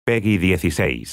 Peggy 16.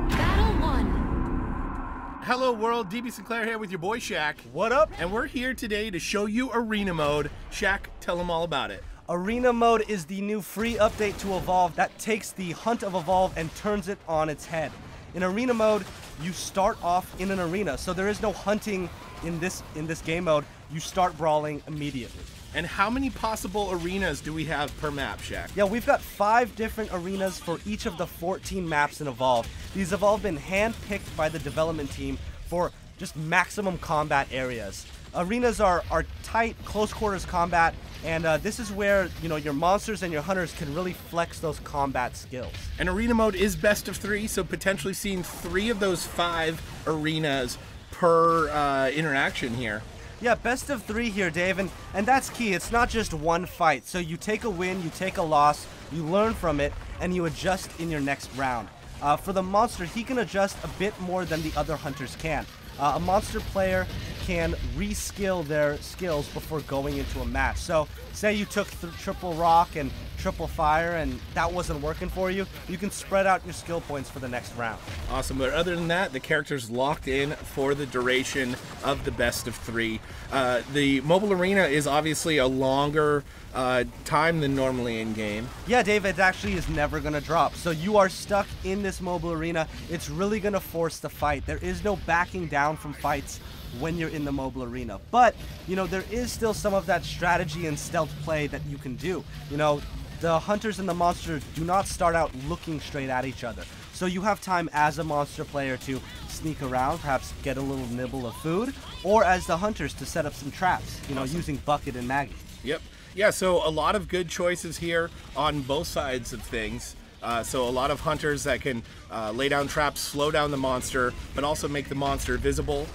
Battle 1. Hello world, DB Sinclair here with your boy Shaq. What up? And we're here today to show you Arena Mode. Shaq, tell them all about it. Arena Mode is the new free update to Evolve that takes the hunt of Evolve and turns it on its head. In Arena Mode, you start off in an arena, so there is no hunting in this game mode. You start brawling immediately. And how many possible arenas do we have per map, Shaq? Yeah, we've got 5 different arenas for each of the 14 maps in Evolve. These have all been hand-picked by the development team for just maximum combat areas. Arenas are tight, close quarters combat, and this is where, you know, your monsters and your hunters can really flex those combat skills. And Arena Mode is best of 3, so potentially seeing 3 of those 5 arenas per interaction here. Yeah, best of 3 here, Dave, and that's key. It's not just one fight. So you take a win, you take a loss, you learn from it, and you adjust in your next round. For the monster, he can adjust a bit more than the other hunters can. A monster player can reskill their skills before going into a match. So say you took triple rock and triple fire and that wasn't working for you, you can spread out your skill points for the next round. Awesome, but other than that, the character's locked in for the duration of the best of 3. The mobile arena is obviously a longer time than normally in game. Yeah, Dave, it actually is never going to drop. So you are stuck in this mobile arena. It's really going to force the fight. There is no backing down from fights when you're in the mobile arena. But, you know, there is still some of that strategy and stealth play that you can do. You know, the hunters and the monsters do not start out looking straight at each other. So you have time as a monster player to sneak around, perhaps get a little nibble of food, or as the hunters to set up some traps, you know, using Bucket and Maggie. Yep. Yeah, so a lot of good choices here on both sides of things. So a lot of hunters that can lay down traps, slow down the monster, but also make the monster visible.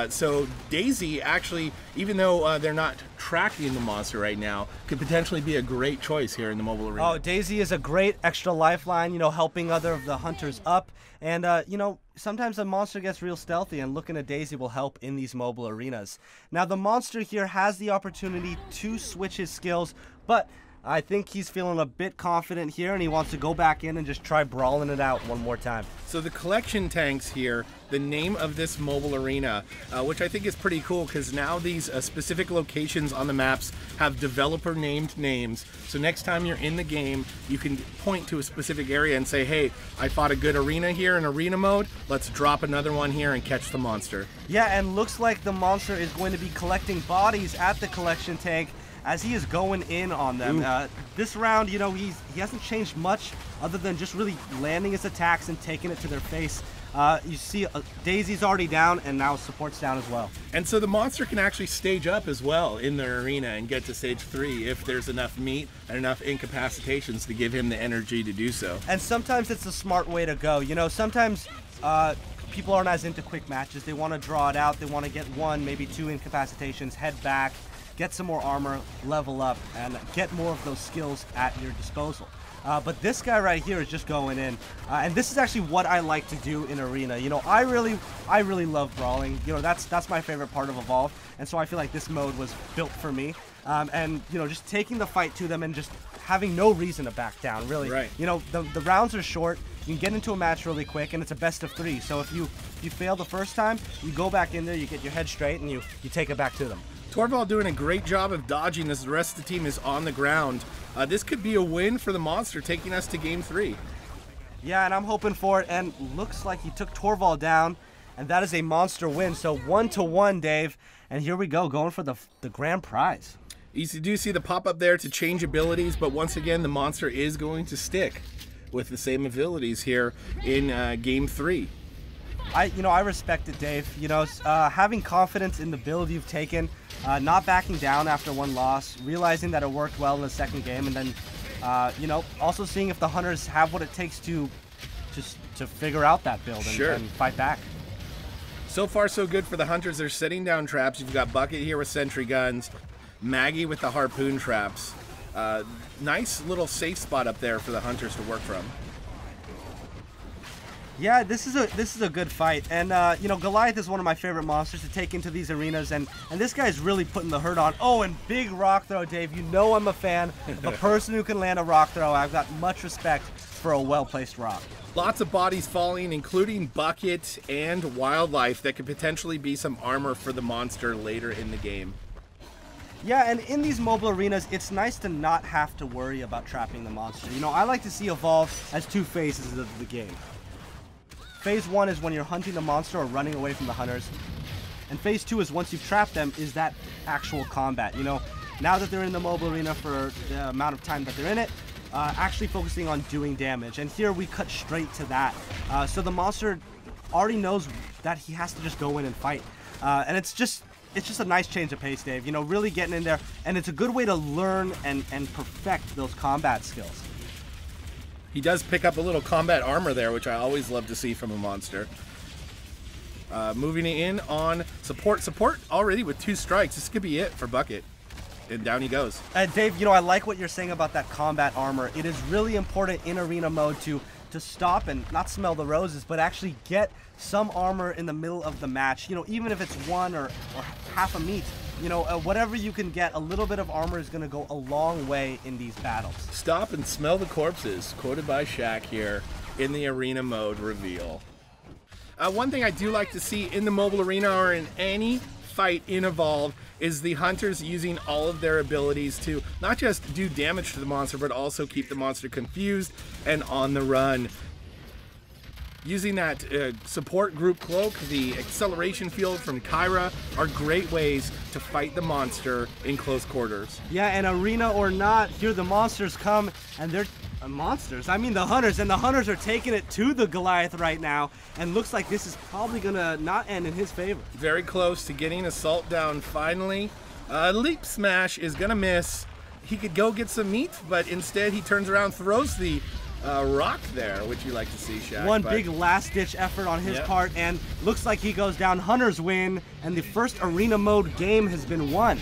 So Daisy actually, even though they're not tracking the monster right now, could potentially be a great choice here in the mobile arena. Oh, Daisy is a great extra lifeline, you know, helping other of the hunters up. And, you know, sometimes a monster gets real stealthy, and looking at Daisy will help in these mobile arenas. Now, the monster here has the opportunity to switch his skills, but I think he's feeling a bit confident here, and he wants to go back in and just try brawling it out one more time. So the collection tanks here, the name of this mobile arena, which I think is pretty cool because now these specific locations on the maps have developer named names. So next time you're in the game, you can point to a specific area and say, hey, I fought a good arena here in arena mode. Let's drop another one here and catch the monster. Yeah, and looks like the monster is going to be collecting bodies at the collection tank as he is going in on them. This round, you know, he hasn't changed much other than just really landing his attacks and taking it to their face. You see Daisy's already down, and now support's down as well. And so the monster can actually stage up as well in their arena and get to stage 3 if there's enough meat and enough incapacitations to give him the energy to do so. And sometimes it's a smart way to go. You know, sometimes people aren't as into quick matches. They want to draw it out. They want to get 1, maybe 2 incapacitations, head back, get some more armor, level up, and get more of those skills at your disposal. But this guy right here is just going in, and this is actually what I like to do in arena. You know, I really love brawling. You know, that's my favorite part of Evolve, and so I feel like this mode was built for me. And you know, just taking the fight to them and just having no reason to back down. Really, right. You know, the rounds are short. You can get into a match really quick, and it's a best of 3. So if you fail the first time, you go back in there, you get your head straight, and you take it back to them. Torvald doing a great job of dodging as the rest of the team is on the ground. This could be a win for the monster, taking us to game 3. Yeah, and I'm hoping for it, and looks like he took Torvald down, and that is a monster win. So 1-1, Dave, and here we go, going for the grand prize. You do see the pop-up there to change abilities, but once again, the monster is going to stick with the same abilities here in game 3. I respect it, Dave. You know, having confidence in the build you've taken, not backing down after 1 loss, realizing that it worked well in the second game, and then, you know, also seeing if the hunters have what it takes to figure out that build and fight back. So far, so good for the hunters. They're setting down traps. You've got Bucket here with sentry guns, Maggie with the harpoon traps. Nice little safe spot up there for the hunters to work from. Yeah, this is a good fight, and you know, Goliath is one of my favorite monsters to take into these arenas, and this guy's really putting the hurt on. Oh, and big rock throw, Dave. You know I'm a fan. A person who can land a rock throw. I've got much respect for a well-placed rock. Lots of bodies falling, including Bucket and Wildlife that could potentially be some armor for the monster later in the game. Yeah, and in these mobile arenas, it's nice to not have to worry about trapping the monster. You know, I like to see Evolve as two phases of the game. Phase 1 is when you're hunting the monster or running away from the hunters. And phase 2 is once you've trapped them, is that actual combat. You know, now that they're in the mobile arena for the amount of time that they're in it, actually focusing on doing damage. And here we cut straight to that. So the monster already knows that he has to just go in and fight. And it's just a nice change of pace, Dave. You know, really getting in there. And it's a good way to learn and perfect those combat skills. He does pick up a little combat armor there, which I always love to see from a monster. Moving in on support. Support already with 2 strikes. This could be it for Bucket. And down he goes. Dave, you know, I like what you're saying about that combat armor. It is really important in arena mode to stop and not smell the roses, but actually get some armor in the middle of the match. You know, even if it's 1 or half a meat. You know, whatever you can get, a little bit of armor is going to go a long way in these battles. Stop and smell the corpses, quoted by Shaq here in the arena mode reveal. One thing I do like to see in the mobile arena or in any fight in Evolve is the hunters using all of their abilities to not just do damage to the monster, but also keep the monster confused and on the run. Using that support group cloak, the acceleration field from Kyra are great ways to fight the monster in close quarters. Yeah, and arena or not, here the monsters come, and they're monsters. I mean the hunters, and the hunters are taking it to the Goliath right now, and looks like this is probably gonna not end in his favor. Very close to getting Assault down finally. Leap Smash is gonna miss. He could go get some meat, but instead he turns around, throws the rock there, which you like to see, Shaq. Big last-ditch effort on his part, and looks like he goes down. Hunters win, and the first arena mode game has been won.